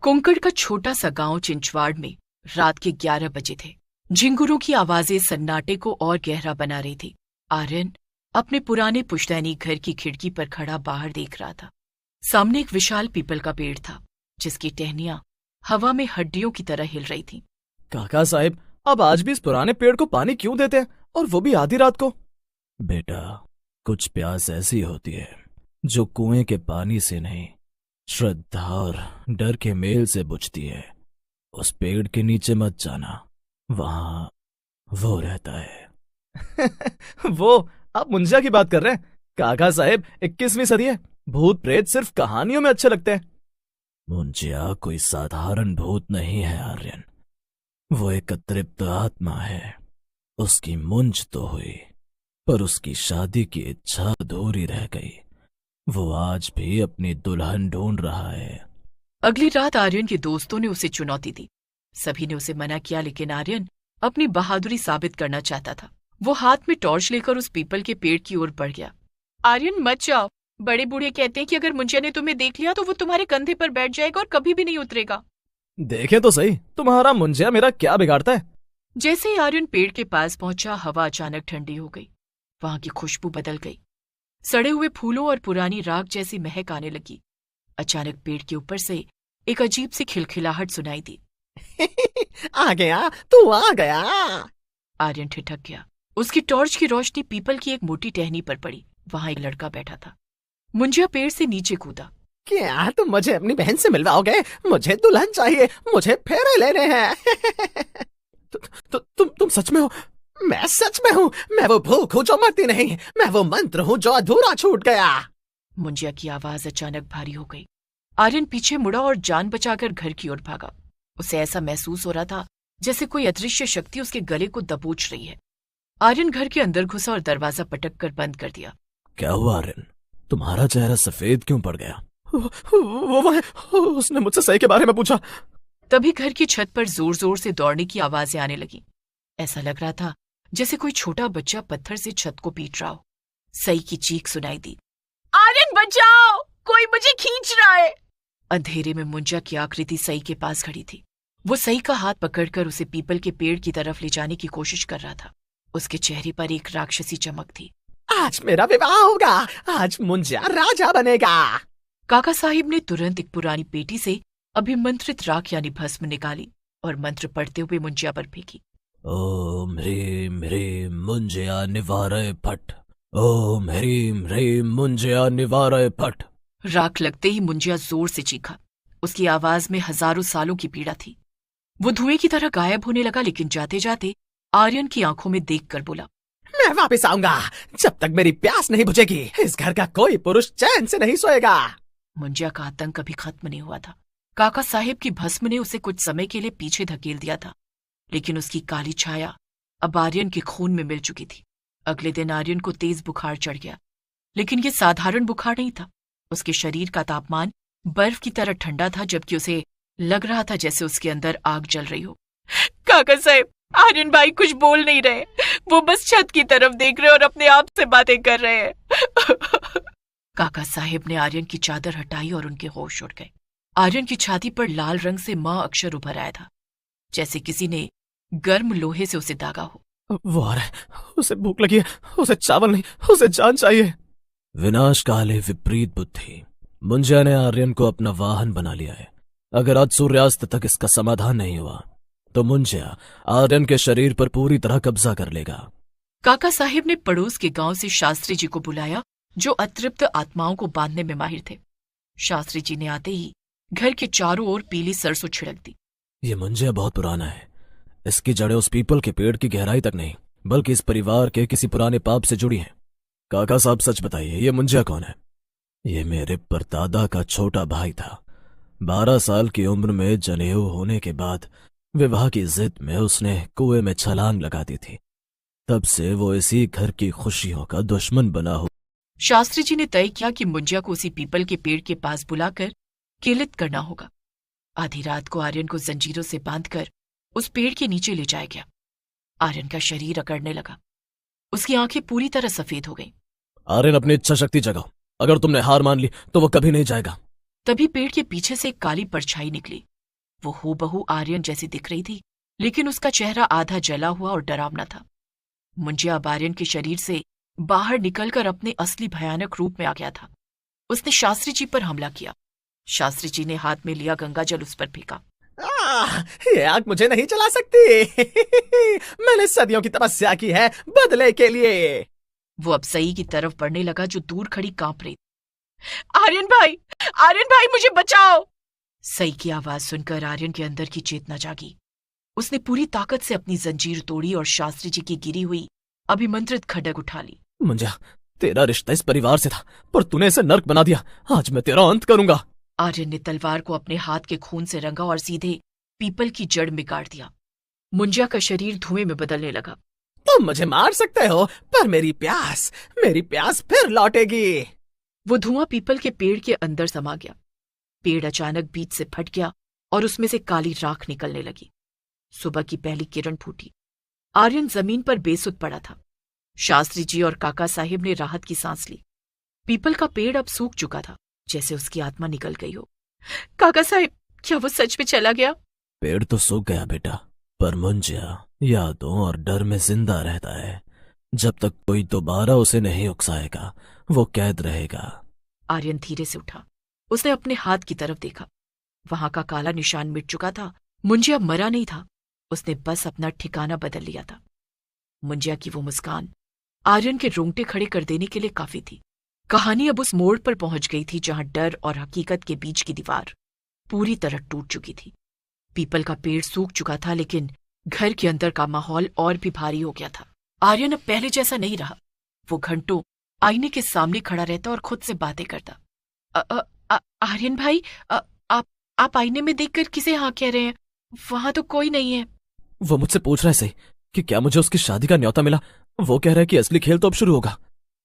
कुंकड़ का छोटा सा गांव चिंचवाड़ में रात के 11 बजे थे। झिंगुरों की आवाजें सन्नाटे को और गहरा बना रही थी। आर्यन अपने पुराने पुश्तैनी घर की खिड़की पर खड़ा बाहर देख रहा था। सामने एक विशाल पीपल का पेड़ था जिसकी टहनियां हवा में हड्डियों की तरह हिल रही थीं। काका साहब, अब आज भी इस पुराने पेड़ को पानी क्यों देते हैं, और वो भी आधी रात को? बेटा, कुछ प्यास ऐसी होती है जो कुएं के पानी से नहीं, श्रद्धा और डर के मेल से बुझती है। उस पेड़ के नीचे मत जाना, वहां वो रहता है। वो आप मुंजिया की बात कर रहे हैं? काका साहब, 21वीं सदी है, भूत प्रेत सिर्फ कहानियों में अच्छे लगते हैं। मुंजिया कोई साधारण भूत नहीं है आर्यन, वो एक अतृप्त आत्मा है। उसकी मुंज तो हुई, पर उसकी शादी की इच्छा अधूरी रह गई। वो आज भी अपनी दुल्हन ढूंढ रहा है। अगली रात आर्यन के दोस्तों ने उसे चुनौती दी। सभी ने उसे मना किया, लेकिन आर्यन अपनी बहादुरी साबित करना चाहता था। वो हाथ में टॉर्च लेकर उस पीपल के पेड़ की ओर बढ़ गया। आर्यन, मत जाओ। बड़े बूढ़े कहते हैं कि अगर मुंजिया ने तुम्हें देख लिया तो वो तुम्हारे कंधे पर बैठ जाएगा और कभी भी नहीं उतरेगा। देखे तो सही, तुम्हारा मुंजिया मेरा क्या बिगाड़ता है? जैसे ही आर्यन पेड़ के पास पहुंचा, हवा अचानक ठंडी हो गई। वहां की खुशबू बदल गई। सड़े हुए फूलों और पुरानी राख जैसी महक आने लगी। अचानक पेड़ के ऊपर से एक अजीब सी खिलखिलाहट सुनाई दी। आ गया, तू आ गया। आर्यन ठिठक गया। उसकी टॉर्च की रोशनी पीपल की एक मोटी टहनी पर पड़ी। वहां एक लड़का बैठा था। मुंजिया पेड़ से नीचे कूदा। क्या तुम मुझे अपनी बहन से मिलवाओगे? मुझे दुल्हन चाहिए, मुझे फेरे लेने हैं। तुम सच में हो? मैं सच में हूँ। मैं वो भूख हूँ जो मरती नहीं। मैं वो मंत्र हूँ जो अधूरा छूट गया। मुंजिया की आवाज अचानक भारी हो गई। आर्यन पीछे मुड़ा और जान बचाकर घर की ओर भागा। उसे ऐसा महसूस हो रहा था जैसे कोई अदृश्य शक्ति उसके गले को दबोच रही है। आर्यन घर के अंदर घुसा और दरवाजा पटक कर बंद कर दिया। क्या हुआ आर्यन? तुम्हारा चेहरा सफेद क्यों पड़ गया? वो उसने मुझसे सही के बारे में पूछा। तभी घर की छत पर जोर जोर से दौड़ने की आवाजें आने लगी। ऐसा लग रहा था जैसे कोई छोटा बच्चा पत्थर से छत को पीट रहा हो। सई की चीख सुनाई दी। आर्यन, बचाओ, कोई मुझे खींच रहा है। अंधेरे में मुंजिया की आकृति सई के पास खड़ी थी। वो सई का हाथ पकड़कर उसे पीपल के पेड़ की तरफ ले जाने की कोशिश कर रहा था। उसके चेहरे पर एक राक्षसी चमक थी। आज मेरा विवाह होगा, आज मुंजिया राजा बनेगा। काका साहिब ने तुरंत एक पुरानी पेटी से अभिमंत्रित राख यानी भस्म निकाली और मंत्र पढ़ते हुए मुंजिया पर फेंकी। ओम ह्रीम ह्रीम मुंजिया निवारय फट। ओम ह्रीम ह्रीम मुंजिया निवारय फट। राख लगते ही मुंजिया जोर से चीखा। उसकी आवाज में हजारों सालों की पीड़ा थी। वो धुएं की तरह गायब होने लगा, लेकिन जाते जाते आर्यन की आंखों में देखकर बोला, मैं वापस आऊंगा जब तक मेरी प्यास नहीं बुझेगी। इस घर का कोई पुरुष चैन से नहीं सोएगा। मुंजिया का आतंक कभी खत्म नहीं हुआ था। काका साहिब की भस्म ने उसे कुछ समय के लिए पीछे धकेल दिया था, लेकिन उसकी काली छाया अब आर्यन के खून में मिल चुकी थी। अगले दिन आर्यन को तेज बुखार चढ़ गया, लेकिन ये साधारण बुखार नहीं था। उसके शरीर का तापमान बर्फ की तरह ठंडा था, जबकि उसे लग रहा था जैसे उसके अंदर आग जल रही हो। काका साहब, आर्यन भाई कुछ बोल नहीं रहे। वो बस छत की तरफ देख रहे और अपने आप से बातें कर रहे हैं। काका साहिब ने आर्यन की चादर हटाई और उनके होश उड़ गए। आर्यन की छाती पर लाल रंग से मां अक्षर उभर आया था, जैसे किसी ने गर्म लोहे से उसे दागा हो। वो आ रहा है, उसे भूख लगी है, उसे चावल नहीं, उसे जान चाहिए। विनाश काले विपरीत बुद्धि। मुंजिया ने आर्यन को अपना वाहन बना लिया है। अगर आज सूर्यास्त तक इसका समाधान नहीं हुआ तो मुंजिया आर्यन के शरीर पर पूरी तरह कब्जा कर लेगा। काका साहिब ने पड़ोस के गांव से शास्त्री जी को बुलाया, जो अतृप्त आत्माओं को बांधने में माहिर थे। शास्त्री जी ने आते ही घर के चारों ओर पीली सरसों छिड़क दी। ये मुंजिया बहुत पुराना है। इसकी जड़ें उस पीपल के पेड़ की गहराई तक नहीं, बल्कि इस परिवार के किसी पुराने पाप से जुड़ी हैं। काका साहब, सच बताइए, ये मुंजिया कौन है? ये मेरे परदादा का छोटा भाई था। 12 साल की उम्र में जनेऊ होने के बाद विवाह की जिद में उसने कुएं में छलांग लगा दी थी। तब से वो इसी घर की खुशियों का दुश्मन बना हो। शास्त्री जी ने तय किया कि मुंजिया को उसी पीपल के पेड़ के पास बुलाकर केलित करना होगा। आधी रात को आर्यन को जंजीरों से बांधकर उस पेड़ के नीचे ले जाया गया। आर्यन का शरीर अकड़ने लगा। उसकी आंखें पूरी तरह सफेद हो गईं। आर्यन, अपनी इच्छा शक्ति जगाओ। अगर तुमने हार मान ली तो वो कभी नहीं जाएगा। तभी पेड़ के पीछे से एक काली परछाई निकली। वो हूबहू आर्यन जैसी दिख रही थी, लेकिन उसका चेहरा आधा जला हुआ और डरावना था। मुंजिया अब आर्यन के शरीर से बाहर निकलकर अपने असली भयानक रूप में आ गया था। उसने शास्त्री जी पर हमला किया। शास्त्री जी ने हाथ में लिया गंगा जल उस पर फेंका। ये आग मुझे नहीं चला सकती। मैंने सदियों की तपस्या की है बदले के लिए। वो अब सई की तरफ बढ़ने लगा जो दूर खड़ी कांप रही। आर्यन भाई मुझे बचाओ। सई की आवाज सुनकर आर्यन के अंदर की चेतना जागी। उसने पूरी ताकत से अपनी जंजीर तोड़ी और शास्त्री जी की गिरी हुई अभिमंत्रित खड्ग उठा ली। मुंजा, तेरा रिश्ता इस परिवार से था, पर तूने इसे नर्क बना दिया। आज मैं तेरा अंत करूंगा। आर्यन ने तलवार को अपने हाथ के खून से रंगा और सीधे पीपल की जड़ में गाड़ दिया। मुंजिया का शरीर धुएं में बदलने लगा। तुम मुझे मार सकते हो, पर मेरी प्यास फिर लौटेगी। वो धुआं पीपल के पेड़ के अंदर समा गया। पेड़ अचानक बीच से फट गया और उसमें से काली राख निकलने लगी। सुबह की पहली किरण फूटी। आर्यन जमीन पर बेसुध पड़ा था। शास्त्री जी और काका साहिब ने राहत की सांस ली। पीपल का पेड़ अब सूख चुका था, जैसे उसकी आत्मा निकल गई हो। काका साहिब, क्या वो सच में चला गया? पेड़ तो सूख गया बेटा, पर मुंजिया यादों और डर में जिंदा रहता है। जब तक कोई दोबारा उसे नहीं उकसाएगा, वो कैद रहेगा। आर्यन धीरे से उठा। उसने अपने हाथ की तरफ देखा। वहां का काला निशान मिट चुका था। मुंजिया मरा नहीं था, उसने बस अपना ठिकाना बदल लिया था। मुंजिया की वो मुस्कान आर्यन के रोंगटे खड़े कर देने के लिए काफी थी। कहानी अब उस मोड़ पर पहुंच गई थी जहां डर और हकीकत के बीच की दीवार पूरी तरह टूट चुकी थी। पीपल का पेड़ सूख चुका था, लेकिन घर के अंदर का माहौल और भी भारी हो गया था। आर्यन अब पहले जैसा नहीं रहा। वो घंटों आईने के सामने खड़ा रहता और खुद से बातें करता। आर्यन भाई, आप आईने में देखकर किसे हाँ कह रहे हैं? वहां तो कोई नहीं है। वो मुझसे पूछ रहा है सही कि क्या मुझे उसकी शादी का न्योता मिला। वो कह रहा है कि असली खेल तो अब शुरू होगा।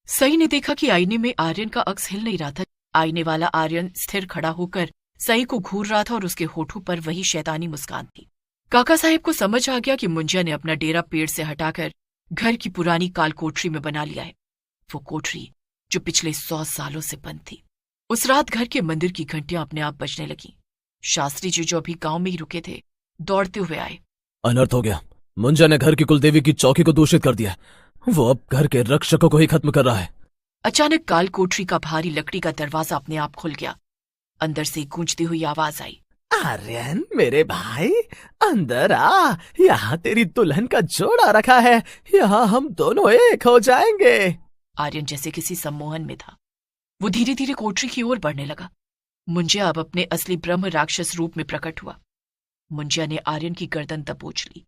सई ने देखा कि आईने में आर्यन का अक्स हिल नहीं रहा था। आईने वाला आर्यन स्थिर खड़ा होकर सई को घूर रहा था और उसके होठों पर वही शैतानी मुस्कान थी। काका साहिब को समझ आ गया कि मुंजिया ने अपना डेरा पेड़ से हटाकर घर की पुरानी काल कोठरी में बना लिया है। वो कोठरी जो पिछले 100 सालों से बंद थी। उस रात घर के मंदिर की घंटियां अपने आप बजने लगी। शास्त्री जी जो अभी गांव में ही रुके थे, दौड़ते हुए आए। अनर्थ हो गया। मुंजिया ने घर की कुलदेवी की चौकी को दूषित कर दिया। वो अब घर के रक्षकों को ही खत्म कर रहा है। अचानक काल कोठरी का भारी लकड़ी का दरवाजा अपने आप खुल गया। अंदर से गूंजती हुई आवाज आई। आर्यन मेरे भाई, अंदर आ। यहाँ तेरी दुल्हन का जोड़ा रखा है। यहाँ हम दोनों एक हो जाएंगे। आर्यन जैसे किसी सम्मोहन में था। वो धीरे धीरे कोठरी की ओर बढ़ने लगा। मुंजिया अब अपने असली ब्रह्म राक्षस रूप में प्रकट हुआ। मुंजिया ने आर्यन की गर्दन दबोच ली।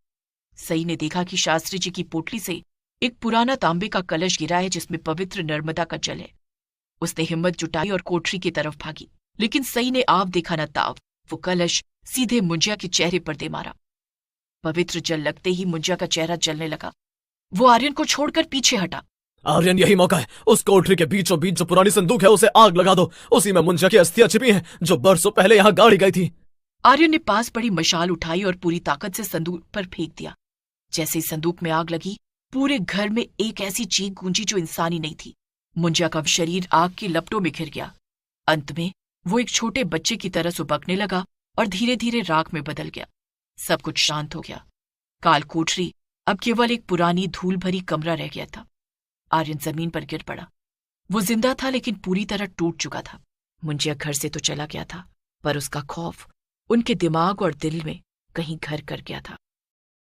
सई ने देखा कि शास्त्री जी की पोटली से एक पुराना तांबे का कलश गिरा है जिसमें पवित्र नर्मदा का जल है। उसने हिम्मत जुटाई और कोठरी की तरफ भागी, लेकिन सई ने आव देखा न ताव। वो कलश सीधे मुंजिया के चेहरे पर दे मारा। पवित्र जल लगते ही मुंजिया का चेहरा जलने लगा। वो आर्यन को छोड़कर पीछे हटा। आर्यन, यही मौका है। उस कोठरी के बीचों बीच जो पुरानी संदूक है उसे आग लगा दो। उसी में मुंजिया की अस्थियां छिपी हैं जो बरसों पहले यहाँ गाड़ी गई थी। आर्यन ने पास पड़ी मशाल उठाई और पूरी ताकत से संदूक पर फेंक दिया। जैसे ही संदूक में आग लगी, पूरे घर में एक ऐसी चीख गूंजी जो इंसानी नहीं थी। मुंजिया का शरीर आग की लपटों में घिर गया। अंत में वो एक छोटे बच्चे की तरह सुबकने लगा और धीरे धीरे राख में बदल गया। सब कुछ शांत हो गया। काल कोठरी अब केवल एक पुरानी धूल भरी कमरा रह गया था। आर्यन जमीन पर गिर पड़ा। वो जिंदा था, लेकिन पूरी तरह टूट चुका था। मुंजिया घर से तो चला गया था, पर उसका खौफ उनके दिमाग और दिल में कहीं घर कर गया था।